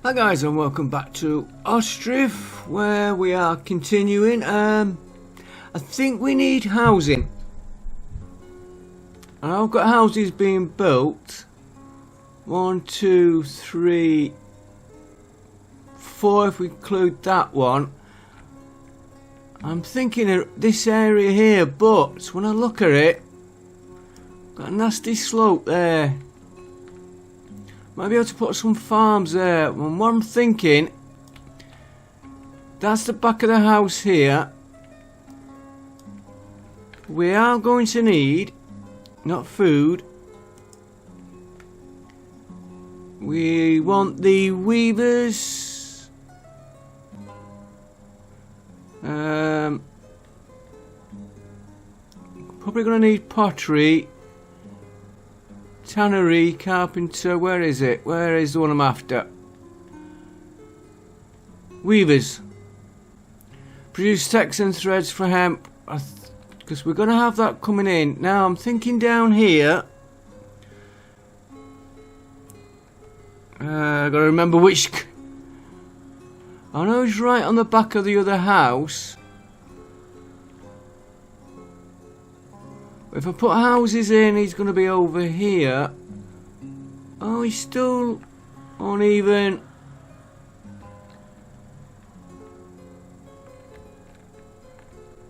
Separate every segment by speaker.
Speaker 1: Hi guys, and welcome back to Ostriv, where we are continuing. I think we need housing. And I've got houses being built. 1, 2, 3, 4 if we include that one. I'm thinking of this area here, but when I look at it, got a nasty slope there. Might be able to put some farms there. And what I'm thinking, that's the back of the house here. We are going to need, not food, we want the weavers. Probably going to need pottery. Tannery, carpenter, where is it? Where is the one I'm after? Weavers. Produce text and threads for hemp. Because we're going to have that coming in. Now I'm thinking down here. I've got to remember which. I know it's right on the back of the other house. If I put houses in, he's going to be over here. Oh, he's still uneven.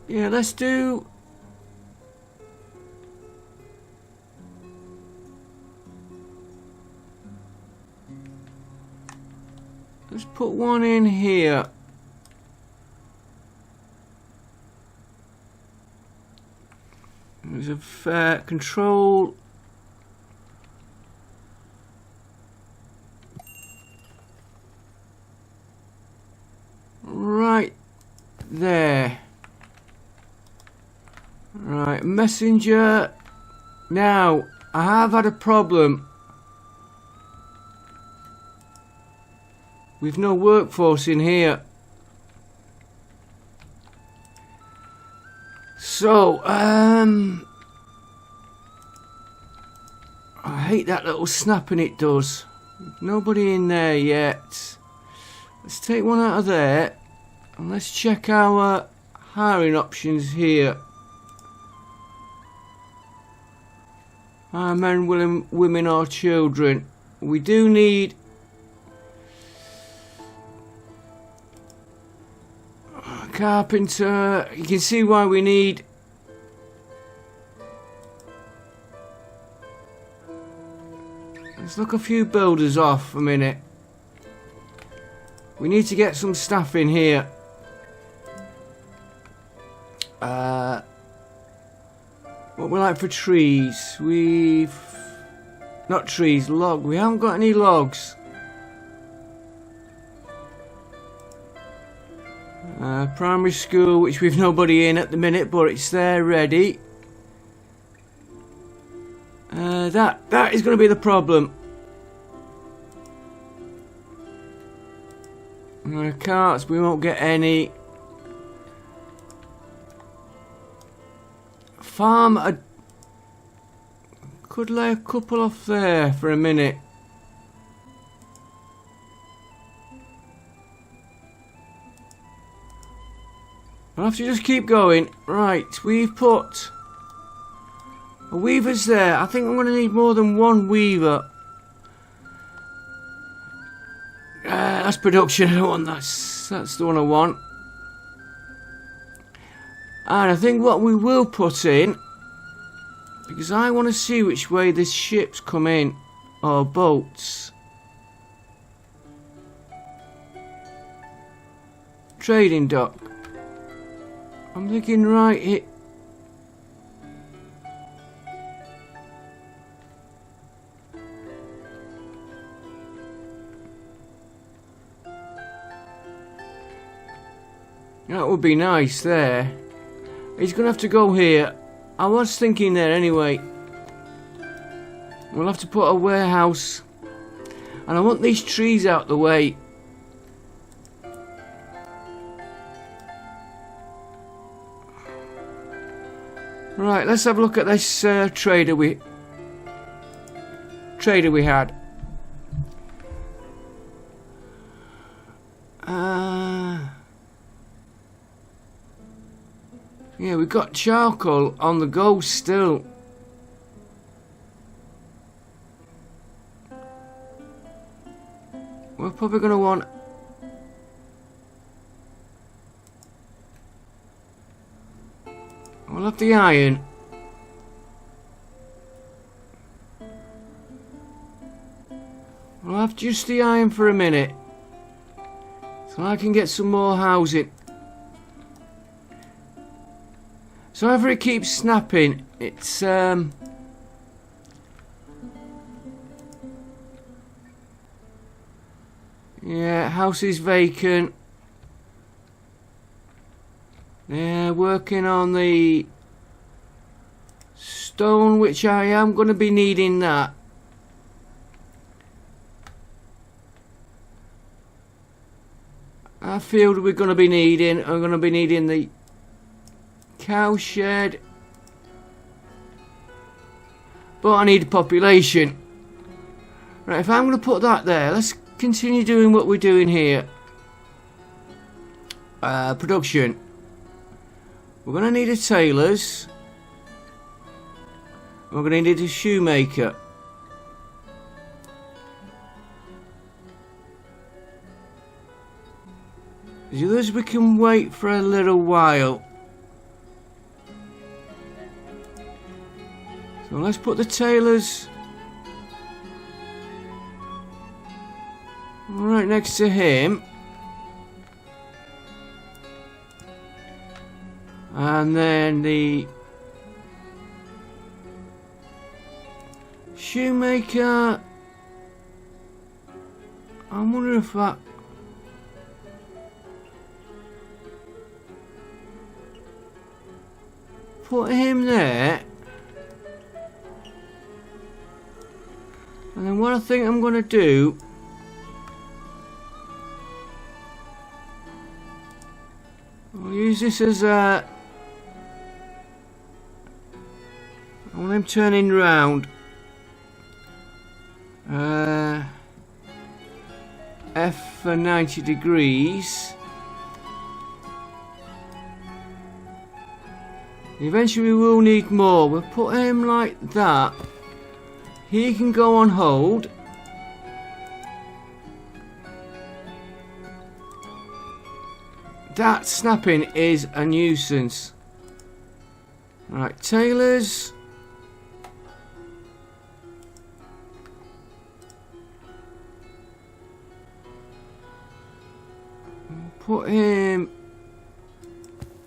Speaker 1: Yeah, let's do... Let's put one in here. There's a fair control. Right there. Right, messenger. Now, I have had a problem with no workforce in here. So, I hate that little snapping it does. Nobody in there yet. Let's take one out of there and let's check our hiring options here. Men, women or children. We do need a carpenter. You can see why we need let's look a few builders off a minute. We need to get some staff in here. What we like for trees? We've... Not trees, log. We haven't got any logs. Primary school, which we've nobody in at the minute, but it's there ready. That is going to be the problem. Carts, we won't get any. Farm, I could lay a couple off there for a minute. I'll have to just keep going. Right, we've put a weaver's there. I think I'm going to need more than one weaver. That's production. I don't want that's the one I want. And I think what we will put in, because I want to see which way this ship's come in, or boats. Trading dock. I'm thinking right here. That would be nice there. He's going to have to go here. I was thinking there anyway. We'll have to put a warehouse. And I want these trees out the way. Right, let's have a look at this trader we had. Yeah, we've got charcoal on the go still. We're probably going to want... We'll have the iron. We'll have just the iron for a minute. So I can get some more housing. So whenever it keeps snapping, it's yeah, house is vacant. Yeah, working on the stone, which I am going to be needing that. Our field we're going to be needing. I'm going to be needing the cow shed. But I need a population. Right, if I'm going to put that there, let's continue doing what we're doing here. Production. We're going to need a tailor's. We're going to need a shoemaker. The others we can wait for a little while. So let's put the tailor's right next to him. And then the shoemaker. I wonder if that... Put him there. And then what I think I'm going to do... I'll use this as a... I want him turning round. F for 90 degrees. Eventually we will need more. We'll put him like that. He can go on hold. That snapping is a nuisance. Right, tailors. Put him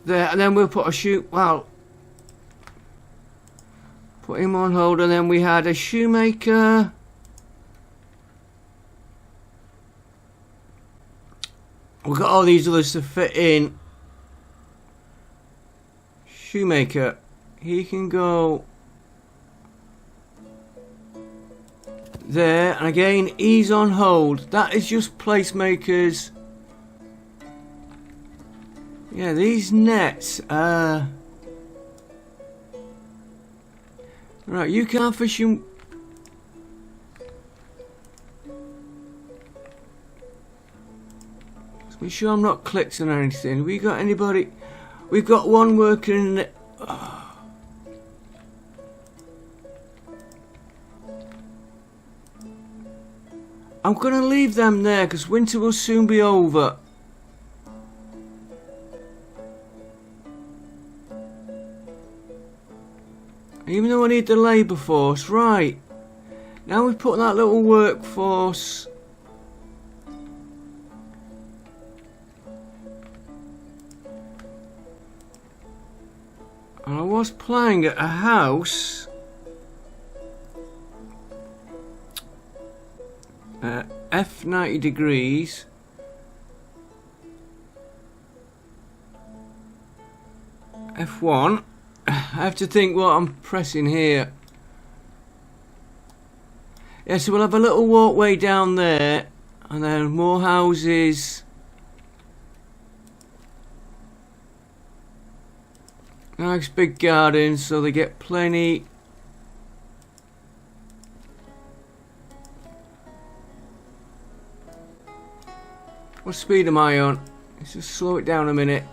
Speaker 1: there, and then we'll put a shoe. Well, put him on hold, and then we had a shoemaker. We've got all these others to fit in. Shoemaker, he can go there, and again, he's on hold. That is just placemakers. Yeah, these nets, right, you can't fish him. Let's make sure I'm not clicked on anything. We got anybody? We've got one working in the... I'm gonna leave them there because winter will soon be over. Even though I need the labour force, right. Now we've put that little workforce. And I was playing at a house. F 90 degrees. F1. I have to think what I'm pressing here. Yeah, so we'll have a little walkway down there, and then more houses. Nice big garden, so they get plenty. What speed am I on? Let's just slow it down a minute.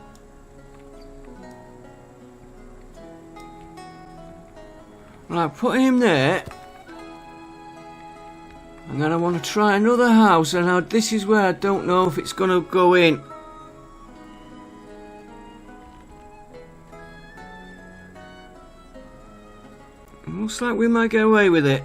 Speaker 1: Right, put him there. And then I want to try another house, and now this is where I don't know if it's going to go in. Looks like we might get away with it.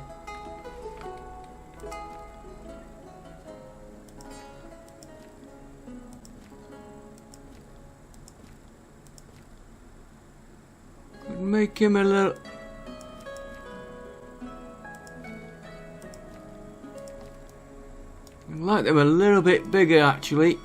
Speaker 1: Could make him a little... I'd like them a little bit bigger actually.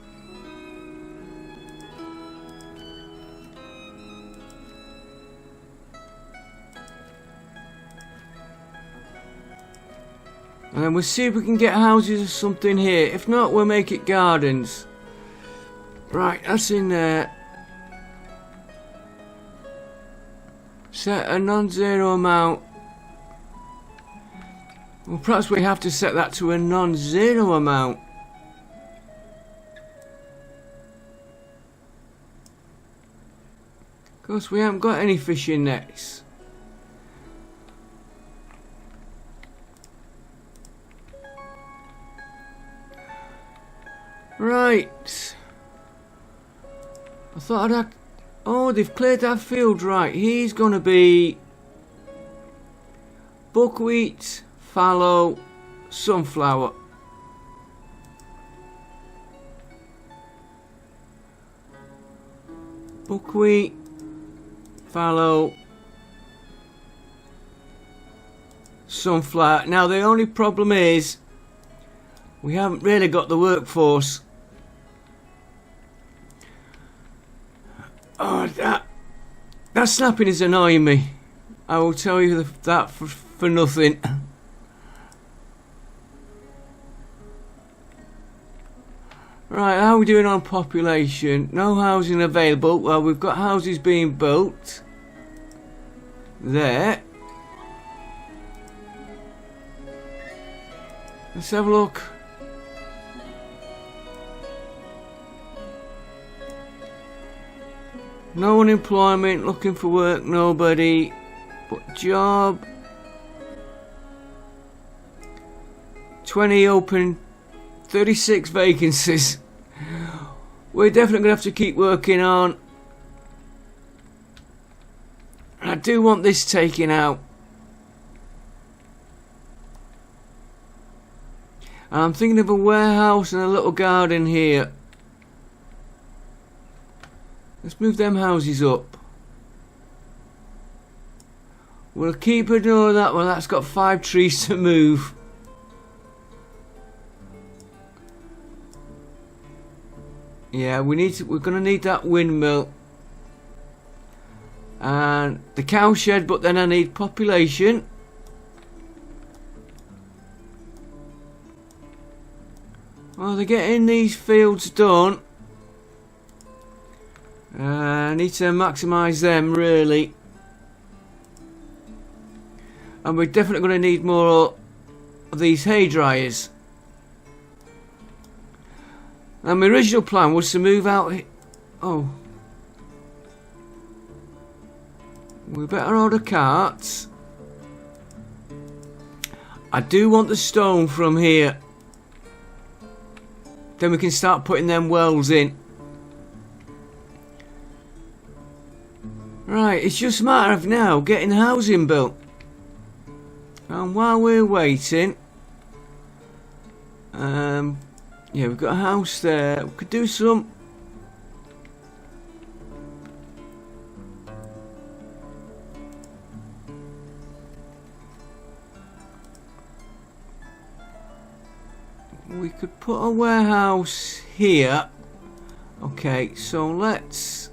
Speaker 1: And then we'll see if we can get houses or something here. If not, we'll make it gardens. Right, that's in there. Set a non-zero amount. Well, perhaps we have to set that to a non-zero amount. Of course, we haven't got any fishing nets. Right. I thought I'd have... Oh, they've cleared that field. Right, he's going to be buckwheat, fallow, sunflower. Buckwheat, fallow, sunflower. Now the only problem is we haven't really got the workforce. Oh, that snapping is annoying me. I will tell you that for nothing. Right, how are we doing on population? No housing available. Well, we've got houses being built. There. Let's have a look. No unemployment, looking for work, nobody. But job. 20 open, 36 vacancies. We're definitely going to have to keep working on. I do want this taken out. And I'm thinking of a warehouse and a little garden here. Let's move them houses up. We'll keep ignoring that one. That's got 5 trees to move. Yeah, we're going to need that windmill. And the cow shed, but then I need population. Well, they're getting these fields done. I need to maximise them, really. And we're definitely going to need more of these hay dryers. And my original plan was to move out... Oh. We better order carts. I do want the stone from here. Then we can start putting them wells in. Right, it's just a matter of now getting housing built. And while we're waiting, yeah, we've got a house there. We could do some. We could put a warehouse here. Okay, so let's.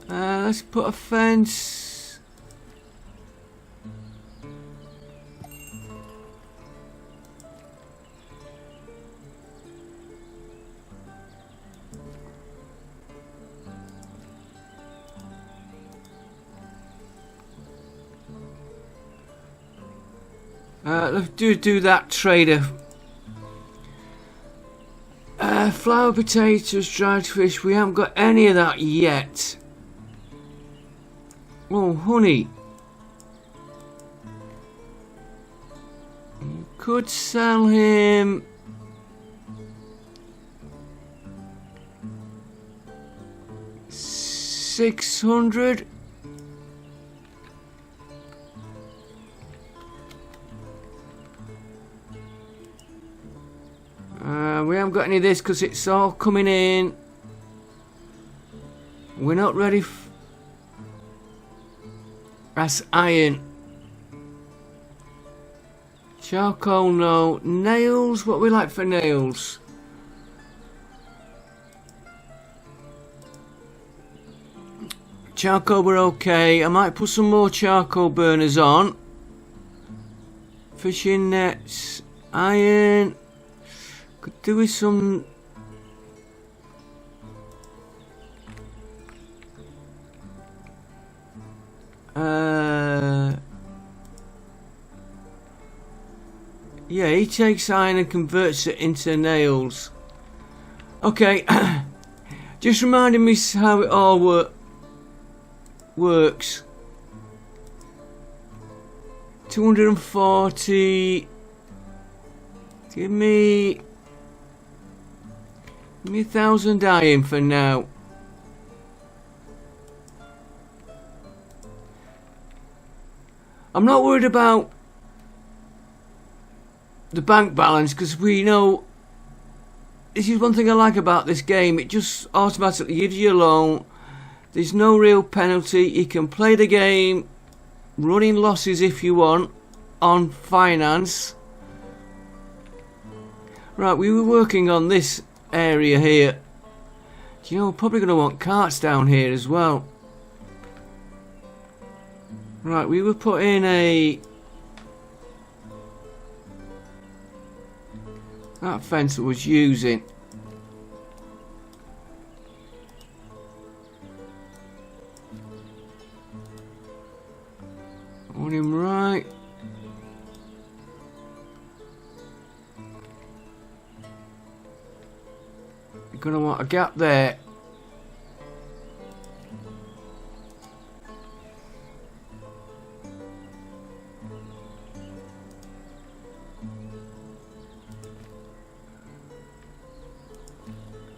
Speaker 1: Let's put a fence. Let's do that, trader. Flour, potatoes, dried fish. We haven't got any of that yet. Oh, honey. Could sell him 600. We haven't got any of this because it's all coming in. We're not ready. That's iron. Charcoal, no. Nails, what we like for nails? Charcoal, we're okay. I might put some more charcoal burners on. Fishing nets, iron. Could do with some. Yeah, he takes iron and converts it into nails. Okay, just reminding me how it all works. 240. Give me 1,000 iron for now. I'm not worried about the bank balance because we know this is one thing I like about this game. It just automatically gives you a loan. There's no real penalty. You can play the game running losses if you want on finance. Right, we were working on this area here. Do you know, we're probably going to want carts down here as well. Right, we were putting that fence was using. On him right. You're gonna want a gap there.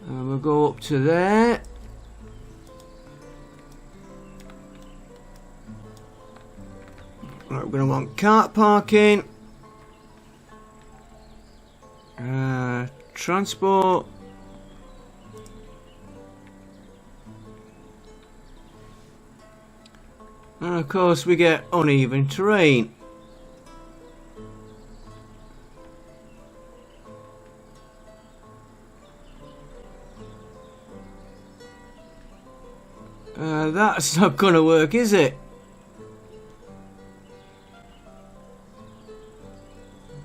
Speaker 1: And we'll go up to there. Right, we're going to want cart parking. Transport. And of course we get uneven terrain. That's not going to work, is it?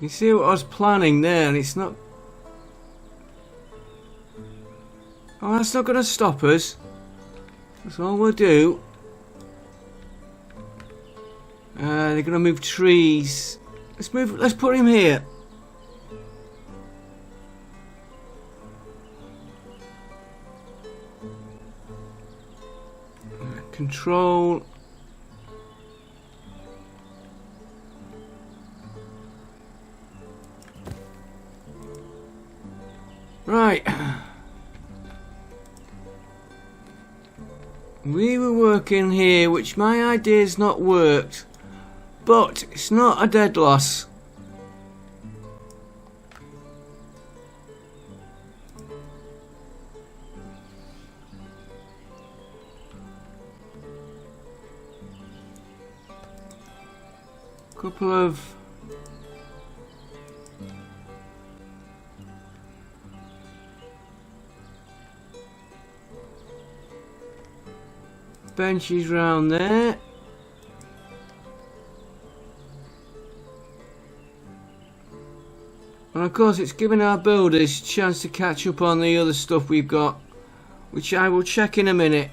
Speaker 1: You see what I was planning there, and it's not. Oh, that's not going to stop us. That's all we'll do. They're going to move trees. Let's put him here. Control. Right. We were working here, which my idea's not worked, but it's not a dead loss. Couple of benches round there. And of course it's giving our builders a chance to catch up on the other stuff we've got, which I will check in a minute.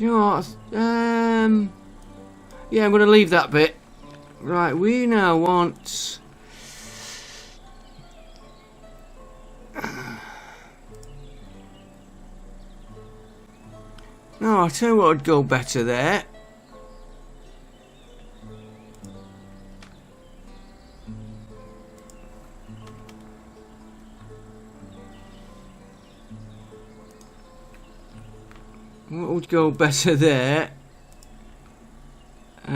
Speaker 1: Do you know what? Yeah, I'm going to leave that bit. Right, we now want... No, I'll tell you what would go better there. What would go better there? Put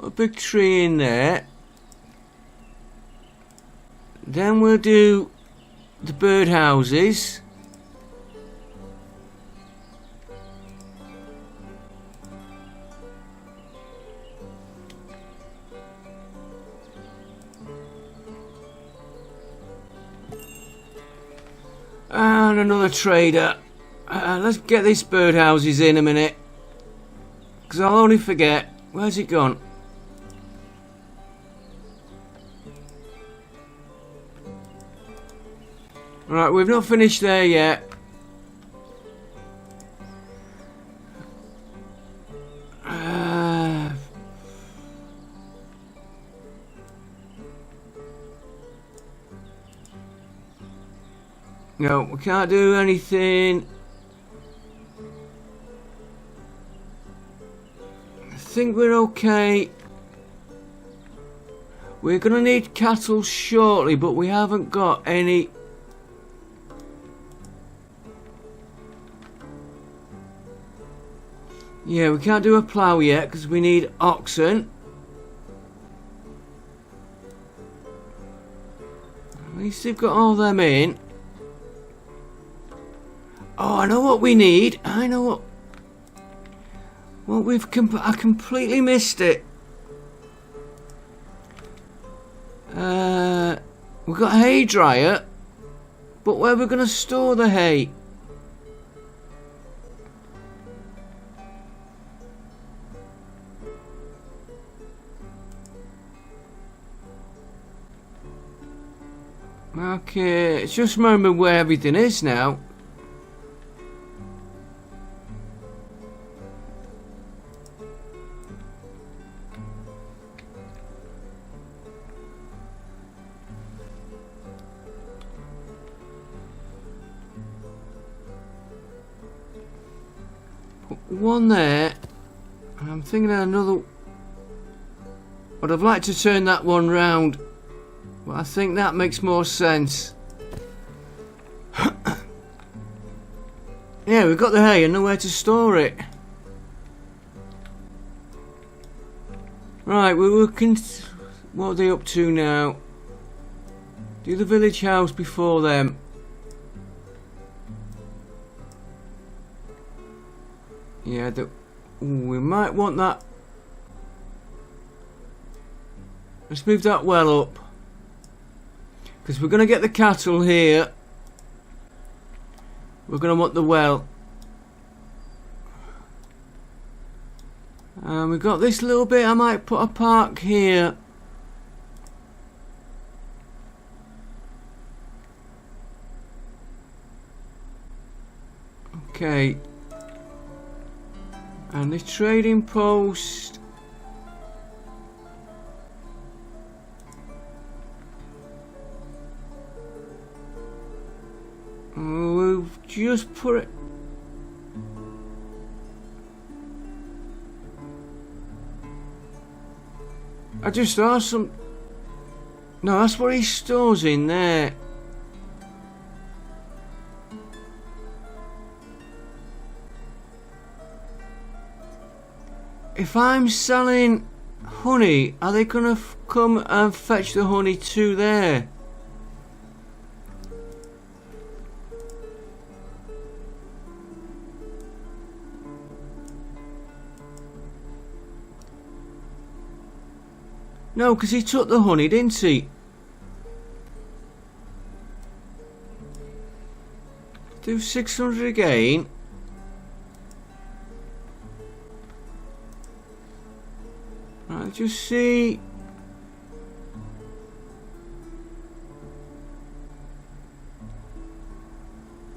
Speaker 1: a big tree in there. Then we'll do the birdhouses. And another trader. Let's get these birdhouses in a minute. Because I'll only forget. Where's it gone? Right, we've not finished there yet. No, we can't do anything. I think we're okay. We're gonna need cattle shortly, but we haven't got any. Yeah, we can't do a plough yet because we need oxen. At least they've got all them in. Oh, I know what we need. I know what we've I completely missed it. We've got a hay dryer, but where are we going to store the hay? Okay, it's just remembering where everything is now. Put one there, and I'm thinking of another. But I'd like to turn that one round. Well, I think that makes more sense. Yeah, we've got the hay and nowhere to store it. Right, we're working. What are they up to now? Do the village house before them. Yeah, we might want that. Let's move that well up. Because we're going to get the cattle here. We're going to want the well. And we've got this little bit. I might put a park here. Okay. And the trading post. We've just put it. I just saw some. No, that's what he stores in there. If I'm selling honey, are they gonna come and fetch the honey to there? No, because he took the honey, didn't he? Do 600 again. Right, just see.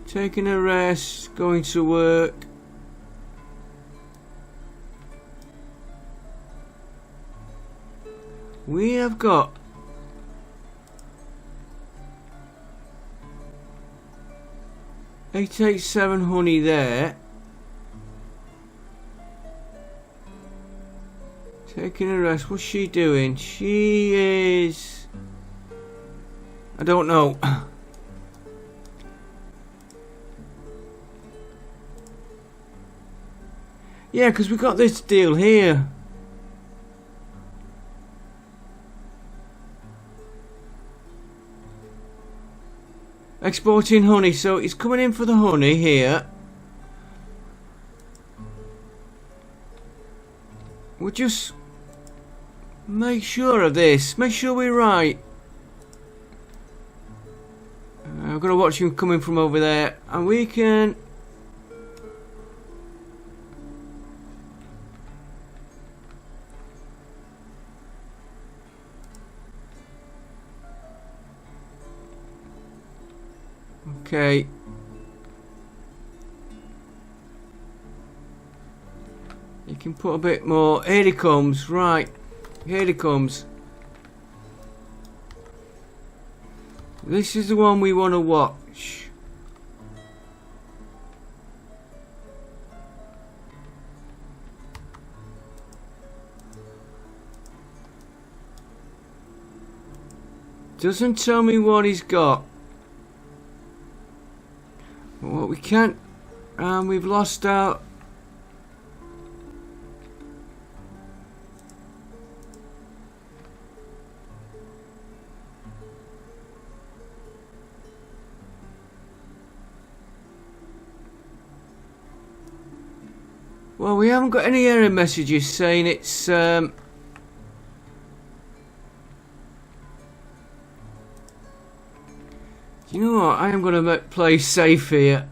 Speaker 1: taking a rest, going to work. We have got 887 honey there. Taking a rest. What's she doing? She is... I don't know. Yeah, because we got this deal here. Exporting honey, so it's coming in for the honey here. We'll just make sure of this. Make sure we're right. I've got to watch him coming from over there, and we can... Okay. You can put a bit more. Here he comes. Right. Here he comes. This is the one we want to watch. Doesn't tell me what he's got. But what we can't... we've lost out... Well, we haven't got any error messages saying it's... Do you know what? I am going to play safe here.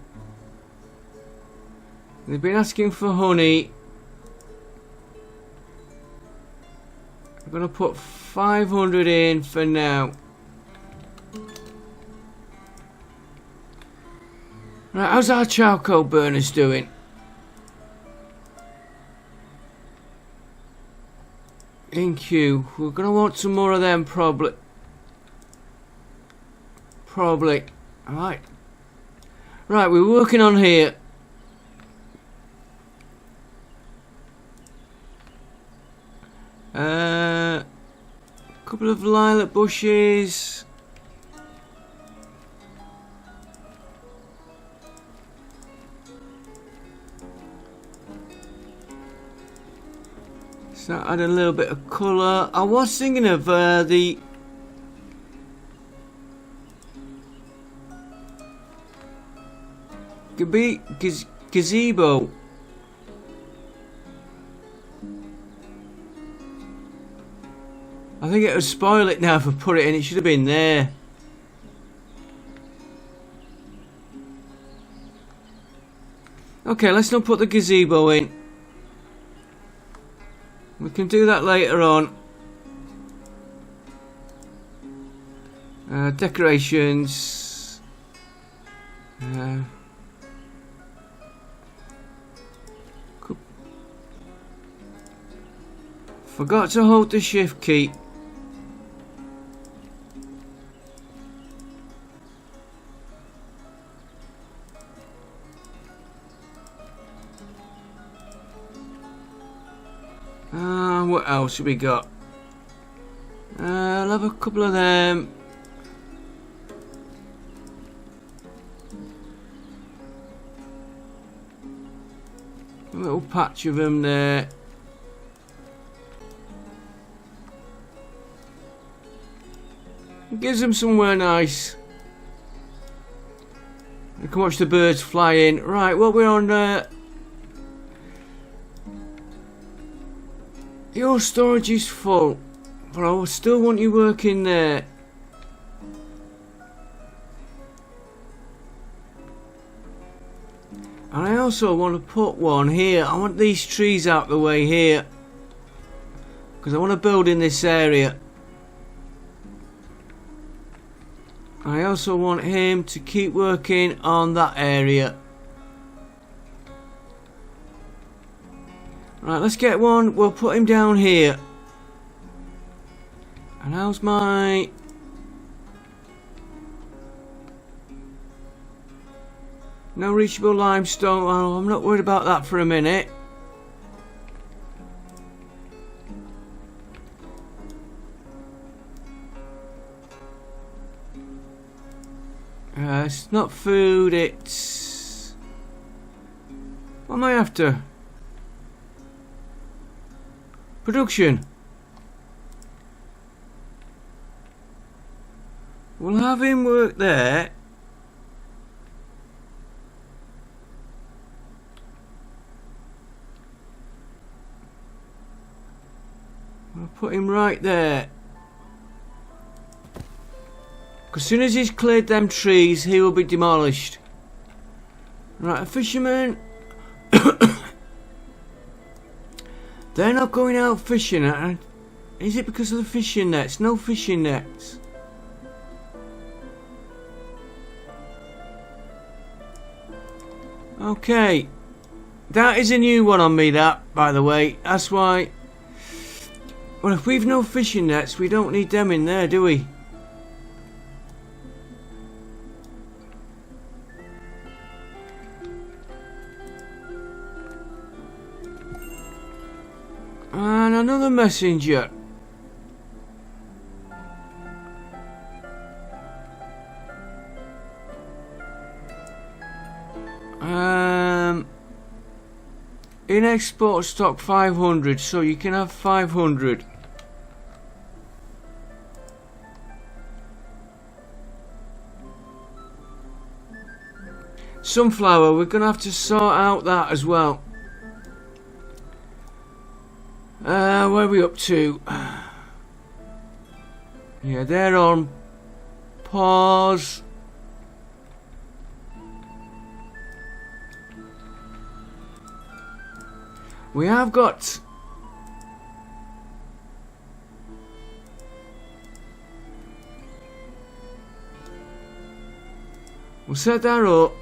Speaker 1: They've been asking for honey. I'm going to put 500 in for now. Right, how's our charcoal burners doing? In queue. We're going to want some more of them probably. Alright. Right, we're working on here. Couple of lilac bushes. So add a little bit of colour. I was thinking of the gazebo. I think it would spoil it now if I put it in. It should have been there. Okay, let's not put the gazebo in. We can do that later on. Decorations. Forgot to hold the shift key. What else have we got? I'll have a couple of them. A little patch of them there. It gives them somewhere nice. You can watch the birds fly in. Right, well, we're on... Your storage is full, but I will still want you working there. And I also want to put one here. I want these trees out the way here, because I want to build in this area. I also want him to keep working on that area. Right, let's get one. We'll put him down here. And how's my... No reachable limestone. Oh, I'm not worried about that for a minute. It's not food, it's... What am I after? Production. We'll have him work there. I'll put him right there. As soon as he's cleared them trees, he will be demolished. Right, a fisherman. They're not going out fishing. Is it because of the fishing nets? No fishing nets. Okay. That is a new one on me, that, by the way. That's why... Well, if we've no fishing nets, we don't need them in there, do we? And another messenger. In export stock 500, so you can have 500. Sunflower, we're gonna have to sort out that as well. Where are we up to? Yeah, they're on pause. We have got... We'll set that up.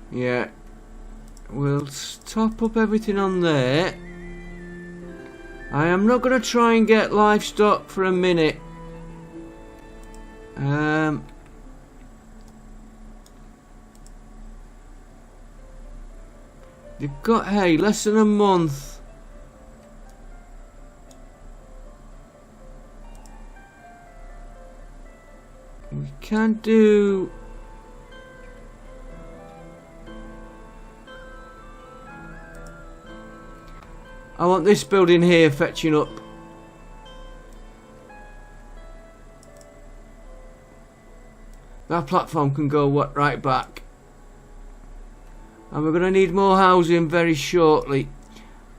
Speaker 1: Yeah, we'll top up everything on there. I am not going to try and get livestock for a minute. They've got hay, less than a month. We can't do... I want this building here fetching up. That platform can go right back. And we're going to need more housing very shortly.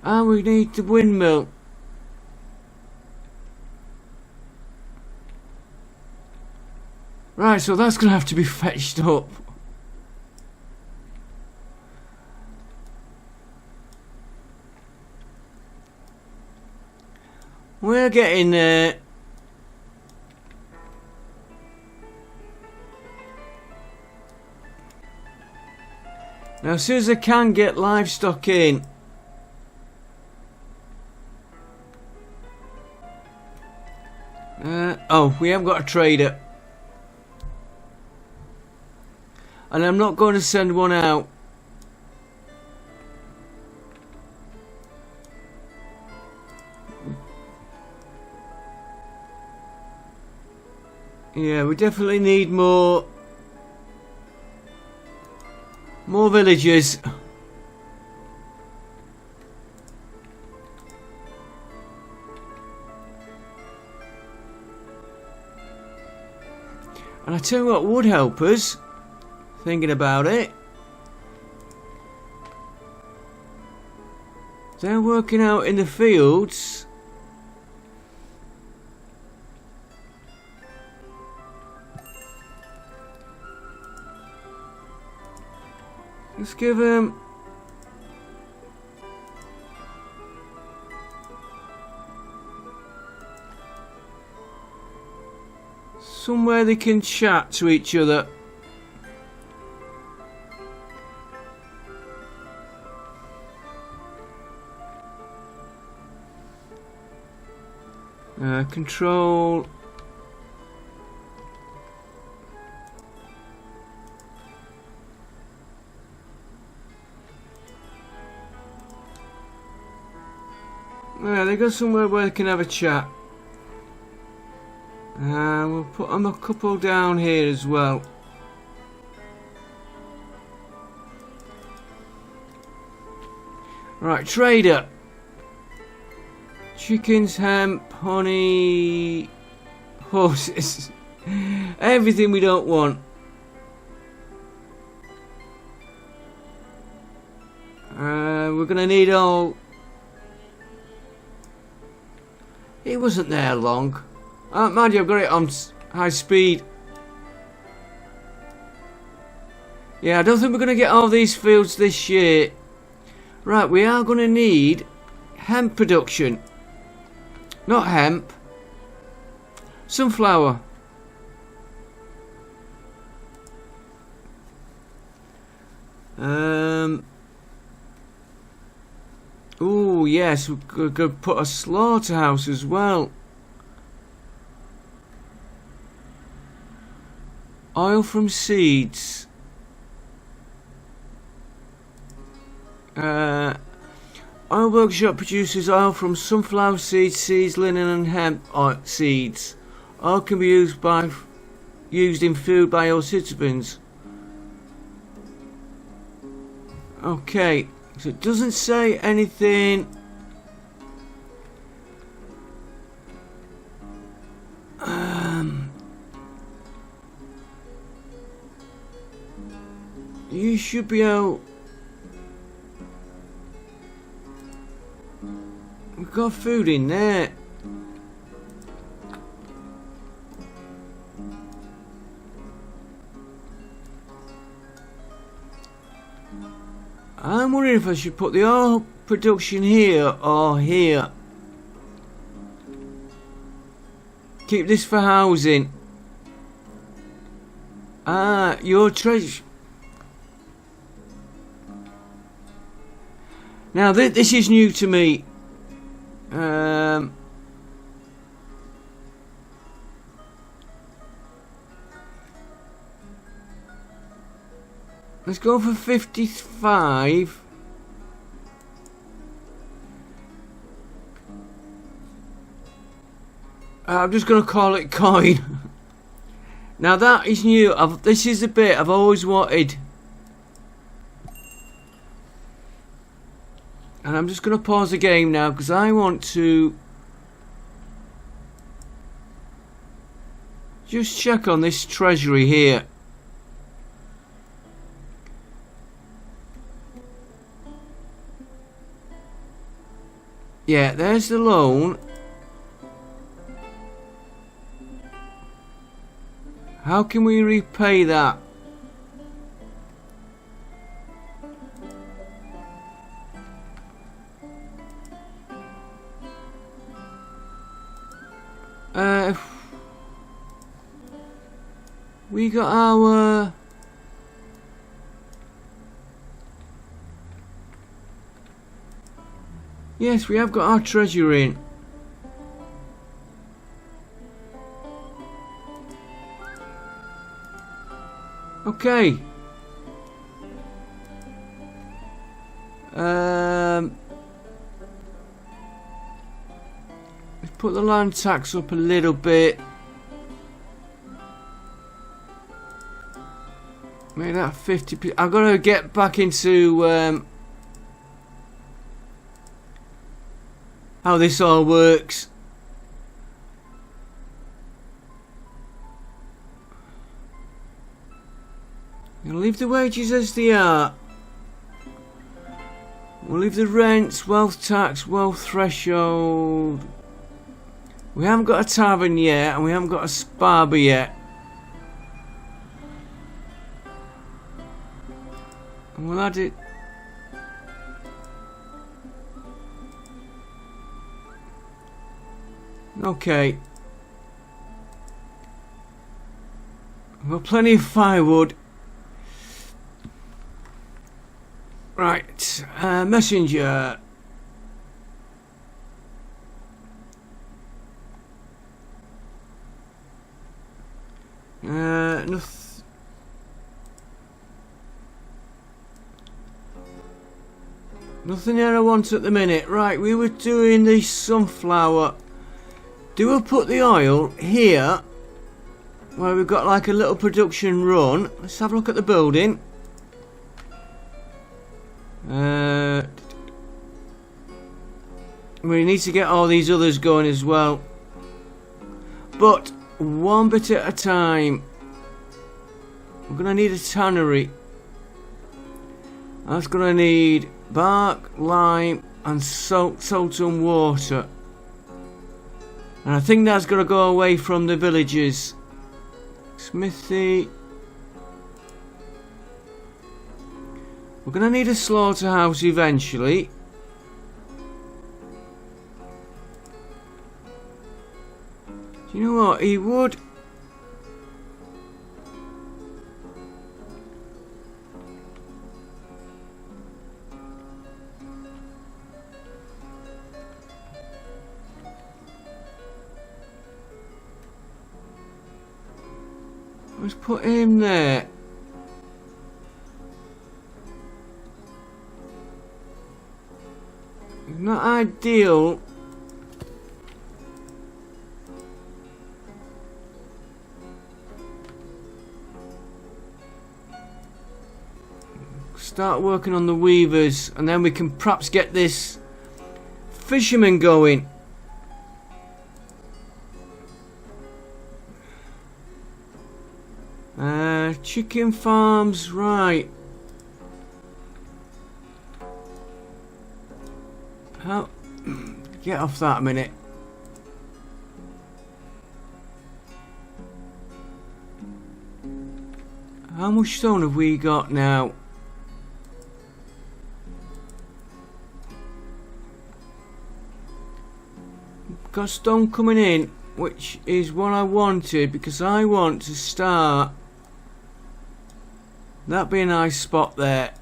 Speaker 1: And we need the windmill. Right, so that's going to have to be fetched up. We're getting there. Now, as soon as I can get livestock in. Oh, we haven't got a trader. And I'm not going to send one out. Yeah, we definitely need more villagers. And I tell you what would help us, thinking about it. They're working out in the fields. Let's give them Somewhere they can chat to each other. Control. Yeah, they go somewhere where they can have a chat. We'll put them a couple down here as well. Right, trader. Chickens, hemp, honey, horses. Everything we don't want. We're gonna need all... It wasn't there long. Mind you, I've got it on high speed. Yeah, I don't think we're gonna get all these fields this year. Right, we are gonna need hemp production. Not hemp. Sunflower. Oh yes, we're gonna put a slaughterhouse as well. Oil from seeds. Oil workshop produces oil from sunflower seeds, linen and hemp seeds. Oil can be used in food by all citizens. Okay, so it doesn't say anything. You should be able... We've got food in there. I'm wondering if I should put the oil production here or here. Keep this for housing. Your treasure. Now this is new to me. Let's go for 55. I'm just going to call it coin. Now that is new. This is the bit I've always wanted. And I'm just going to pause the game now because I want to just check on this treasury here. Yeah, there's the loan. How can we repay that? We got our... Yes, we have got our treasure in. Okay. Let's put the land tax up a little bit. Make that 50%. I've got to get back into how this all works. We'll leave the wages as they are. We'll leave the rents, wealth tax, wealth threshold. We haven't got a tavern yet, and we haven't got a barber yet. And we'll add it. Okay. We've got plenty of firewood. Right, messenger. Nothing there I want at the minute. Right, we were doing the sunflower. Do we put the oil here, where we've got like a little production run? Let's have a look at the building. We need to get all these others going as well. But one bit at a time. We're going to need a tannery. That's going to need bark, lime and salt and water. And I think that's going to go away from the villages. Smithy. We're going to need a slaughterhouse eventually. Do you know what? He would. Let's put him there. Not ideal. Start working on the weavers, and then we can perhaps get this fisherman going. Chicken farms, right. How? Get off that a minute. How much stone have we got now? Got stone coming in, which is what I wanted, because I want to start. That'd be a nice spot there.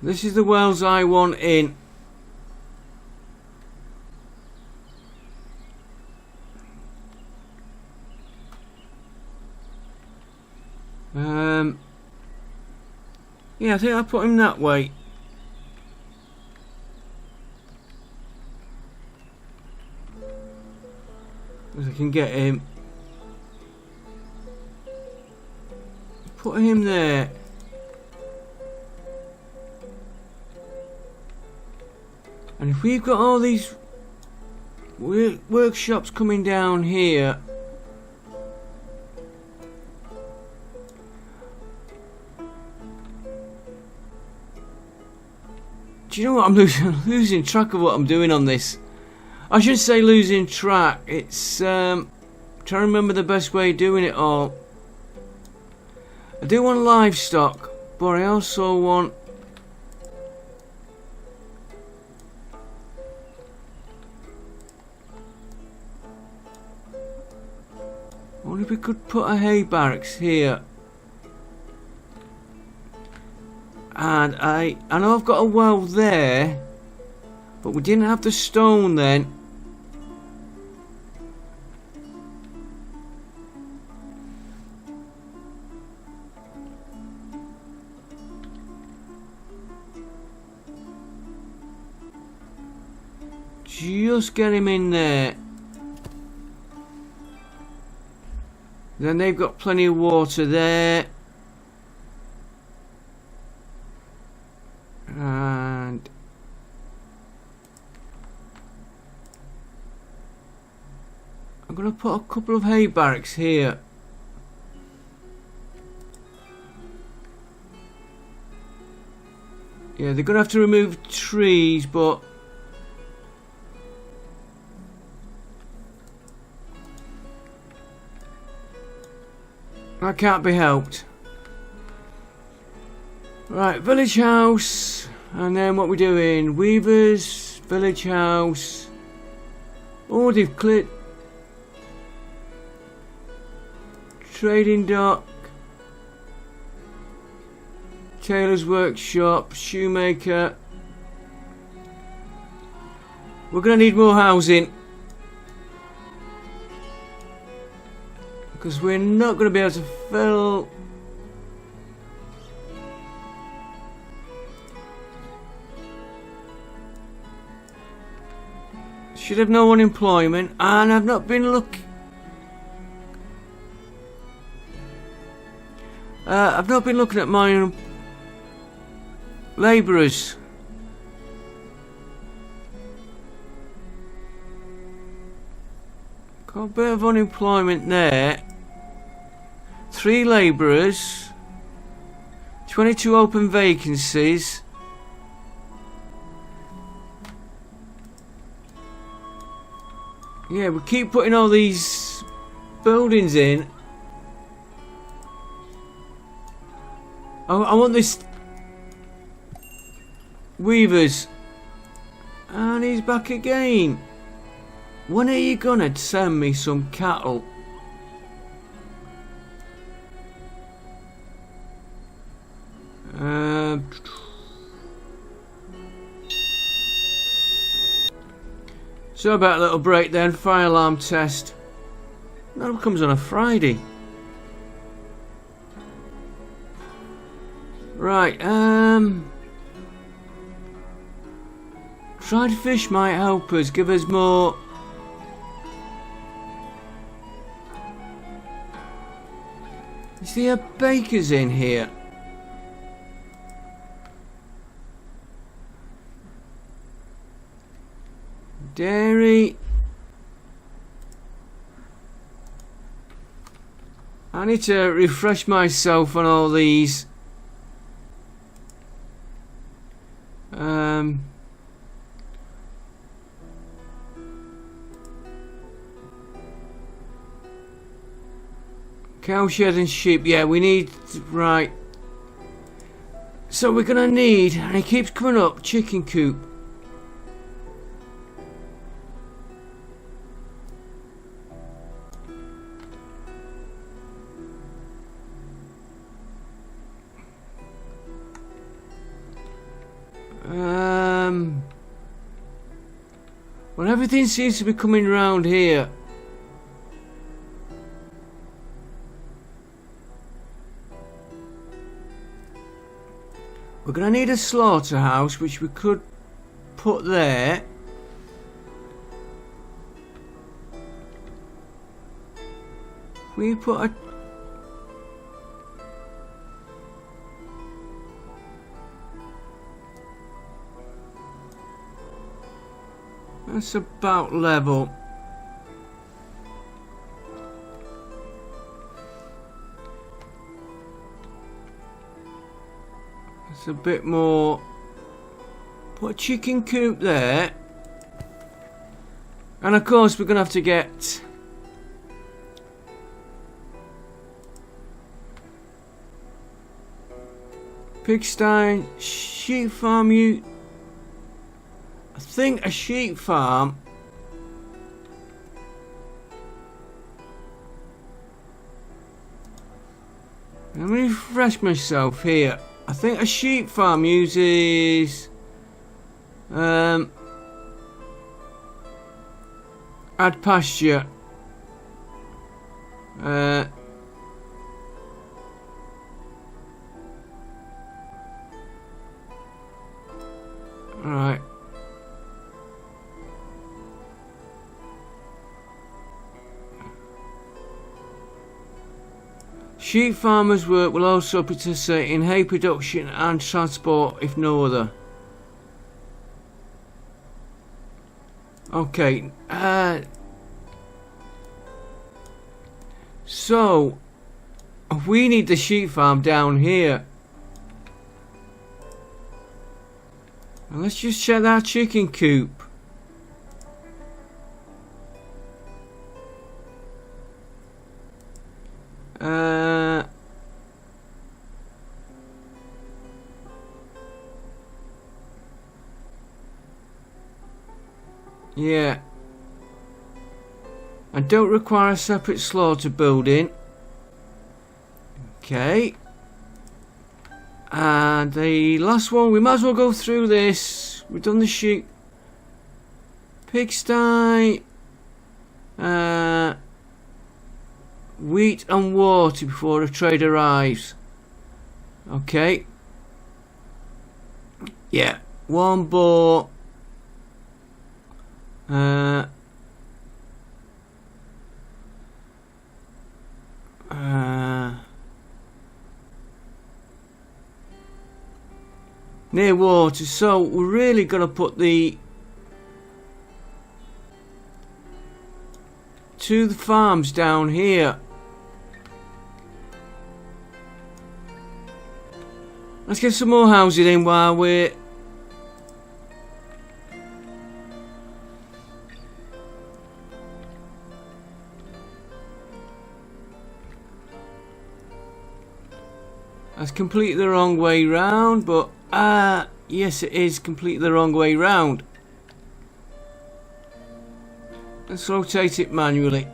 Speaker 1: This is the wells I want in. Yeah, I think I'll put him that way. If I can get him. Put him there. And if we've got all these workshops coming down here, do you know what? I'm losing track of what I'm doing on this. I should say losing track. It's trying to remember the best way of doing it all. I do want livestock, but I also want I wonder if we could put a hay barracks here. And I know I've got a well there, but we didn't have the stone then. Just get him in there. Then they've got plenty of water there. And I'm going to put a couple of hay barracks here. Yeah, they're going to have to remove trees, but that can't be helped. Right, village house. And then what we're doing? Weavers, village house. Oh, they've cleared. Trading dock. Tailor's workshop. Shoemaker. We're going to need more housing. Because we're not going to be able to fill. Should have no unemployment, and I've not been I've not been looking at my labourers. Got a bit of unemployment there. 3 labourers. 22 open vacancies. Yeah, we keep putting all these buildings in. I want this weavers. And he's back again. When are you gonna send me some cattle? So about a little break then, fire alarm test. That comes on a Friday. Right, dried fish might help us, give us more. Is there bakers in here? Dairy. I need to refresh myself on all these. Cowshed and sheep. Yeah, we need. Right. So we're gonna need. And it keeps coming up. Chicken coop. Well, everything seems to be coming round here. We're going to need a slaughterhouse, which we could put there. We put a... That's about level. It's a bit more. Put a chicken coop there. And of course we're going to have to get pigsty, sheep farm. I think a sheep farm. Let me refresh myself here. I think a sheep farm uses add pasture. Alright. Sheep farmers' work will also participate in hay production and transport if no other. Okay. So we need the sheep farm down here. And let's just check that chicken coop. Yeah. and don't require a separate slaughter building. Okay. And the last one, we might as well go through this. We've done the sheep. Pigsty. Wheat and water before a trade arrives. Okay. Yeah. One boar. Near water, so we're really gonna put the two farms down here. Let's get some more housing in while we're that's completely the wrong way round, but yes, it is completely the wrong way round. Let's rotate it manually.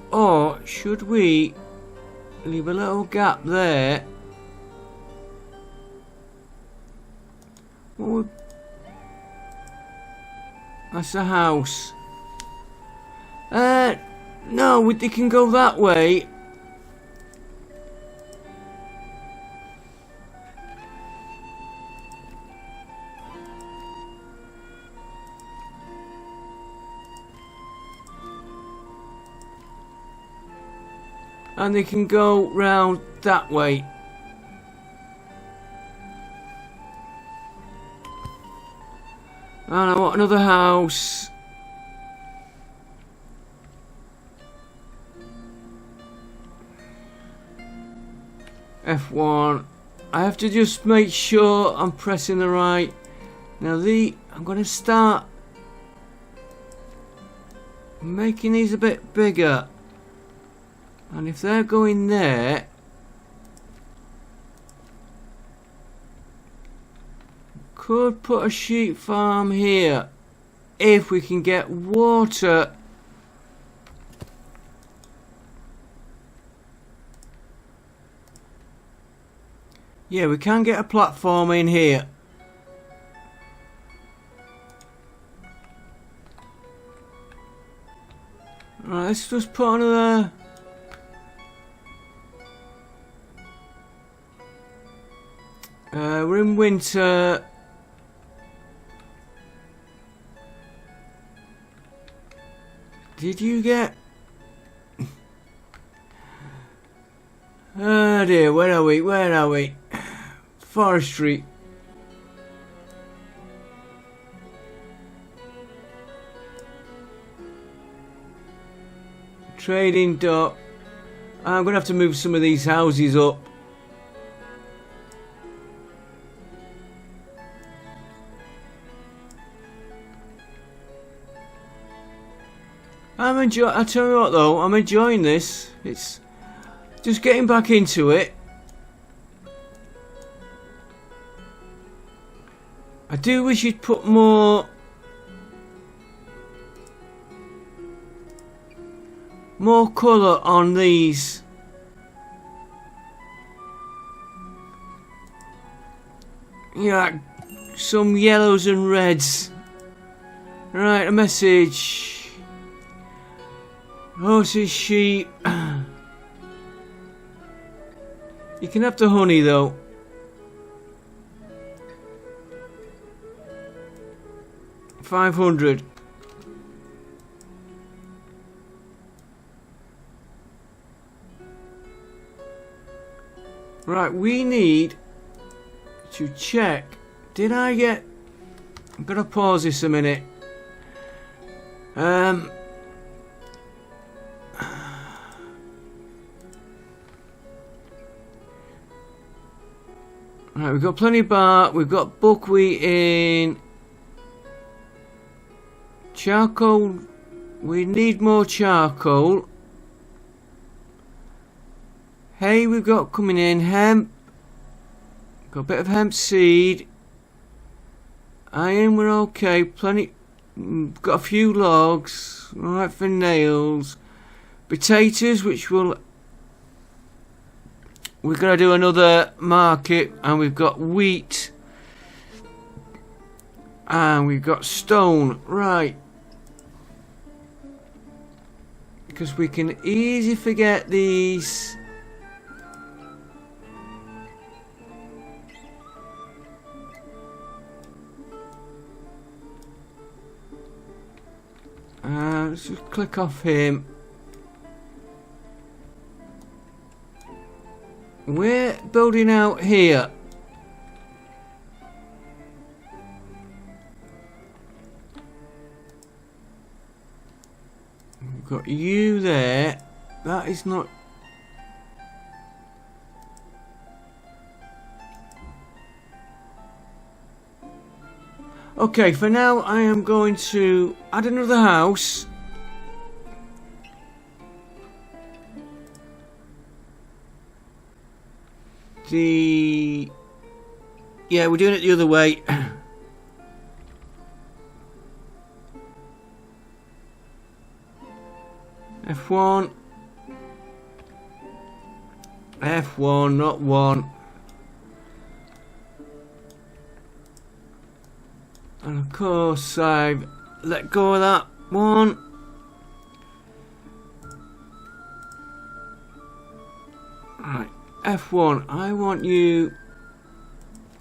Speaker 1: Or should we leave a little gap there? What would... That's the house. No, they can go that way. And they can go round that way. And I want another house. F1. I have to just make sure I'm pressing the right. Now I'm going to start making these a bit bigger. And if they're going there, could put a sheep farm here if we can get water. Yeah, we can get a platform in here. Right, let's just put another. We're in winter. Did you get? Oh dear, where are we? Where are we? Forestry. Trading dock. I'm gonna have to move some of these houses up. I tell you what though, I'm enjoying this. It's just getting back into it. I do wish you'd put more colour on these. Yeah, some yellows and reds. Right, a message. Horses, sheep. You can have the honey though. $500. Right, we need to check. Did I get... I'm gonna pause this a minute. Right, we've got plenty of bark, we've got buckwheat in. Charcoal, we need more charcoal. Hay we've got coming in, hemp. Got a bit of hemp seed. Iron, we're okay. Plenty. Got a few logs. Alright for nails. Potatoes, which we're going to do another market. And we've got wheat. And we've got stone. Right. Because we can easily forget these. Let's just click off him. We're building out here. We've got you there. That is not... Okay, for now I am going to add another house. Yeah, we're doing it the other way. F1. F1, not 1. And of course I've let go of that one. Right, F1, I want you...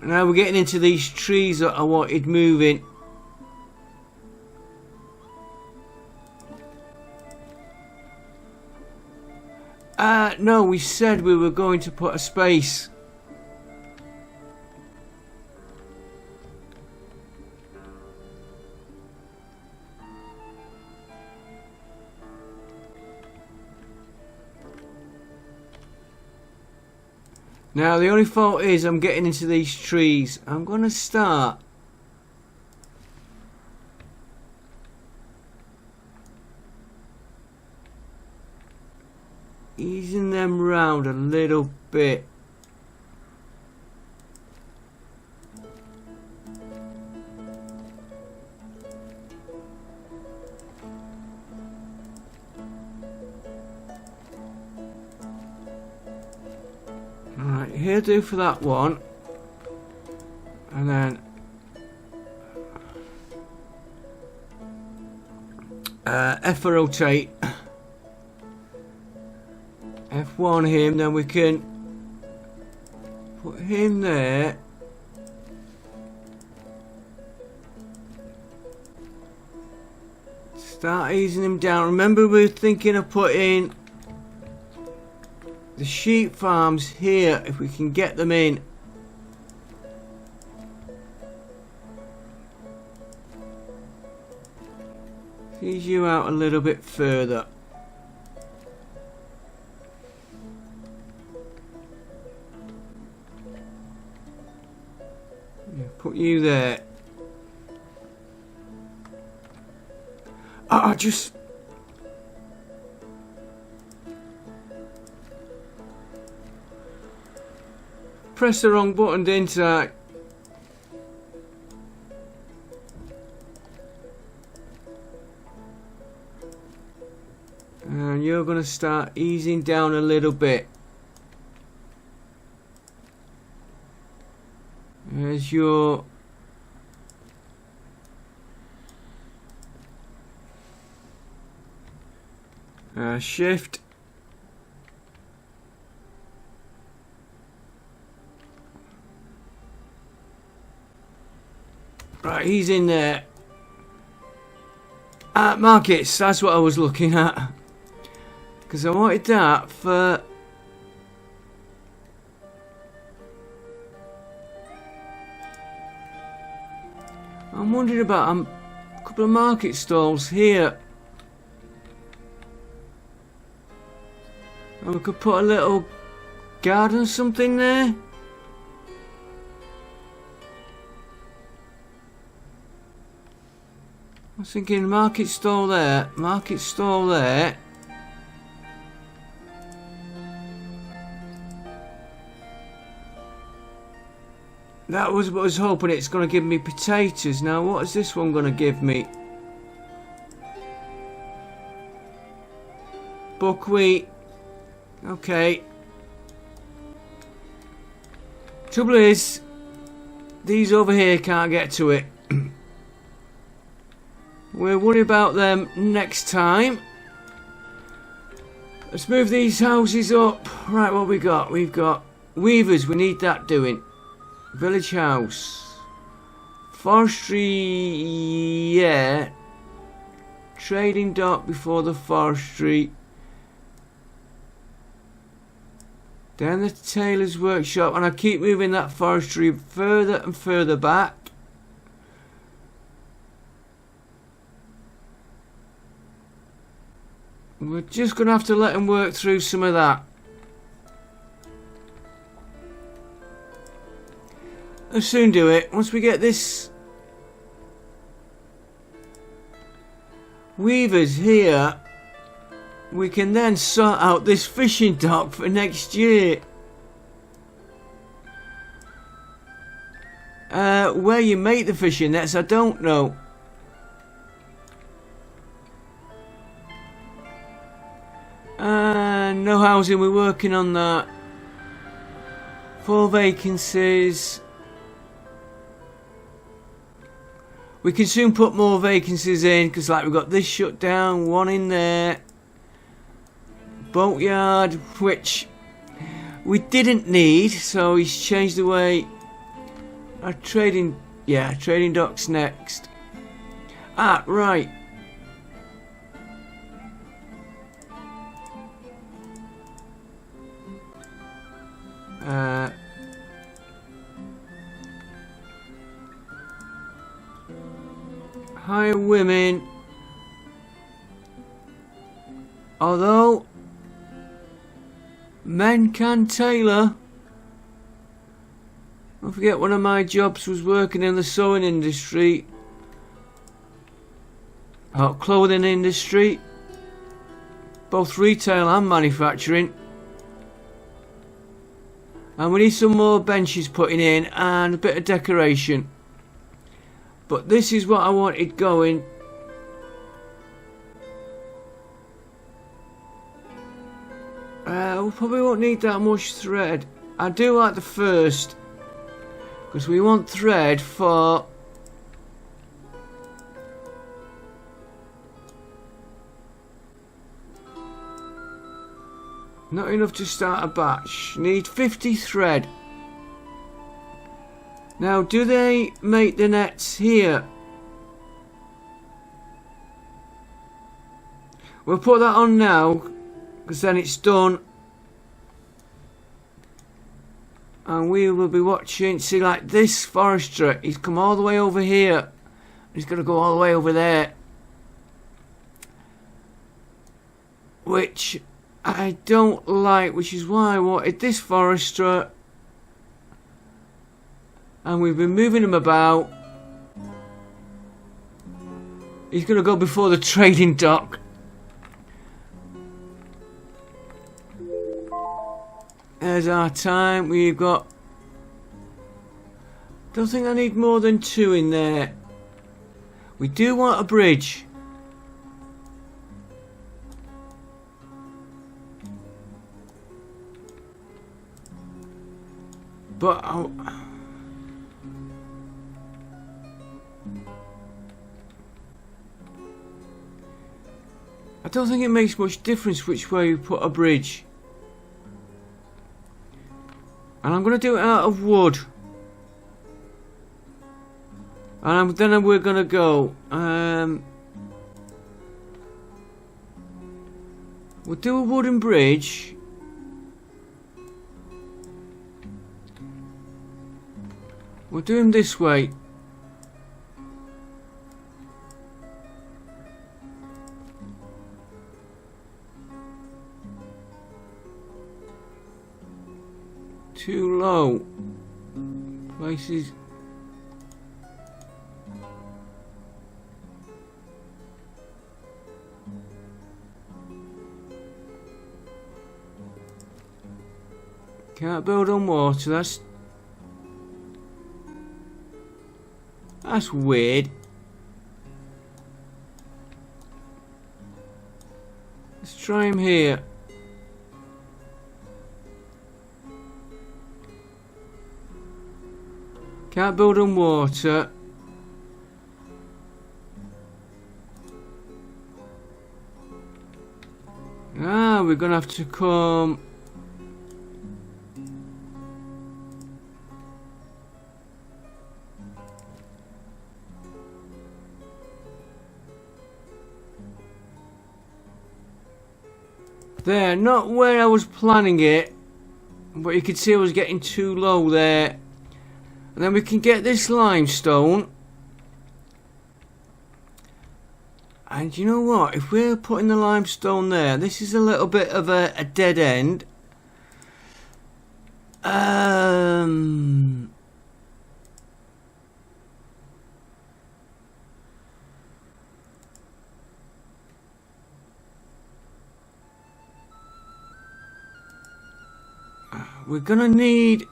Speaker 1: Now we're getting into these trees that I wanted moving. No, we said we were going to put a space. Now the only fault is I'm getting into these trees. I'm going to start easing them round a little bit. Alright, he'll do for that one. And then F for rotate. F1 him, then we can put him there. Start easing him down. Remember, we were thinking of putting the sheep farms here if we can get them in. Ease you out a little bit further. Put you there. I just... pressed the wrong button, didn't I? And you're going to start easing down a little bit. There's your... shift. Right, he's in there. Markets, that's what I was looking at. Because I wanted that for... I'm wondering about a couple of market stalls here. And we could put a little garden or something there. I was thinking market stall there, market stall there. That was what I was hoping. It's going to give me potatoes. Now, what is this one going to give me? Buckwheat. Okay. Trouble is, these over here can't get to it. We'll worry about them next time. Let's move these houses up. Right, what we got? We've got weavers. We need that doing. Village house. Forestry, yeah. Trading dock before the forestry. Then the tailor's workshop. And I keep moving that forestry further and further back. We're just going to have to let him work through some of that. I'll soon do it. Once we get this weavers here, we can then sort out this fishing dock for next year. Where you make the fishing nets, I don't know. No housing, we're working on that. 4 vacancies. We can soon put more vacancies in, because like we've got this shut down, one in there. Boatyard, which we didn't need, so he's changed the way our trading docks next. Ah, right. Hire women. Although men can tailor. Don't forget, one of my jobs was working in the sewing industry. Clothing industry. Both retail and manufacturing. And we need some more benches putting in and a bit of decoration. But this is what I wanted going. We probably won't need that much thread. I do like the first, because we want thread for not enough to start a batch. Need 50 thread. Now, do they make the nets here? We'll put that on now, because then it's done. And we will be watching. See, like this forester, he's come all the way over here. He's going to go all the way over there. Which I don't like, which is why I wanted this forester. And we've been moving him about. He's going to go before the trading dock. There's our time. We've got... Don't think I need more than 2 in there. We do want a bridge. But... I don't think it makes much difference which way you put a bridge. And I'm going to do it out of wood. And then we're going to go. We'll do a wooden bridge. We'll do him this way. Too low. Places. Can't build on water. That's That's weird. Let's try him here. Can't build on water. Ah, we're gonna have to come. There, not where I was planning it, but you can see I was getting too low there. And then we can get this limestone. And you know what? If we're putting the limestone there, this is a little bit of a dead end. We're gonna need.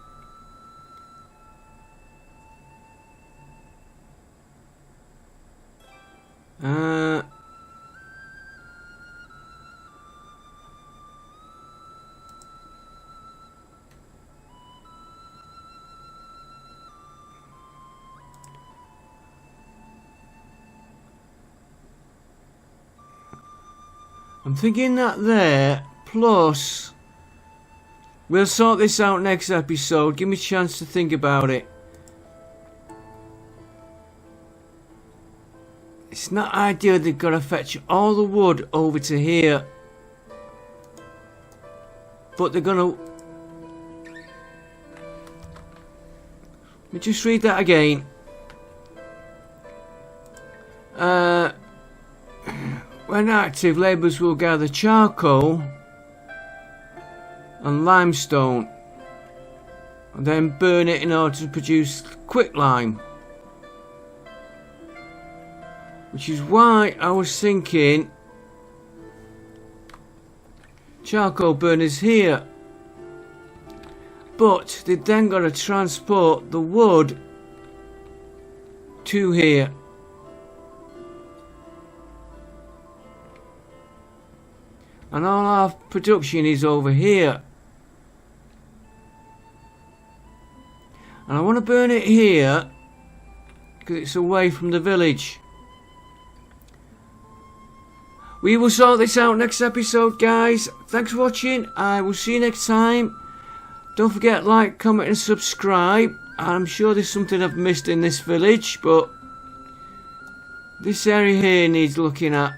Speaker 1: I'm thinking that there, plus we'll sort this out next episode. Give me a chance to think about it. It's not ideal they've got to fetch all the wood over to here. But they're gonna... Let me just read that again. When active, labourers will gather charcoal and limestone and then burn it in order to produce quicklime. Which is why I was thinking charcoal burners here. But they've then got to transport the wood to here. And all our production is over here. And I want to burn it here because it's away from the village. We will sort this out next episode, guys. Thanks for watching. I will see you next time. Don't forget to like, comment and subscribe. I'm sure there's something I've missed in this village, but this area here needs looking at.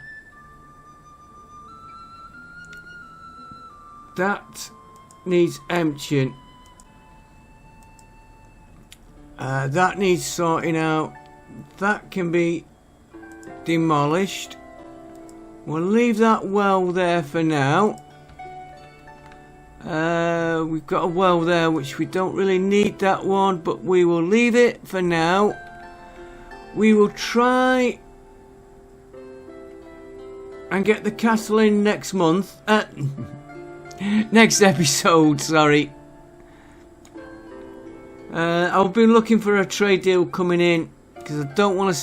Speaker 1: That needs emptying. That needs sorting out. That can be demolished. We'll leave that well there for now. We've got a well there which we don't really need that one, but we will leave it for now. We will try and get the castle in next month. Next episode, sorry. I've been looking for a trade deal coming in because I don't want to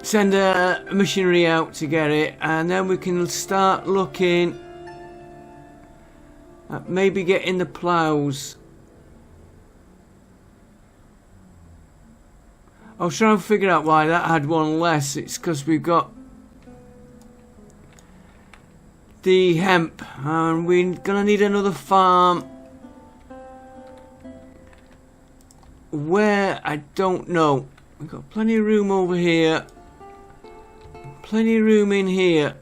Speaker 1: send a missionary out to get it, and then we can start looking at maybe getting the ploughs. I was trying to figure out why that had one less. It's because we've got the hemp and we're gonna need another farm where I don't know. We've got plenty of room over here, plenty of room in here.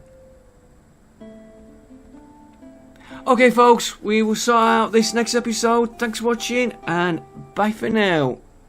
Speaker 1: Okay folks, we will sort out this next episode. Thanks for watching and bye for now.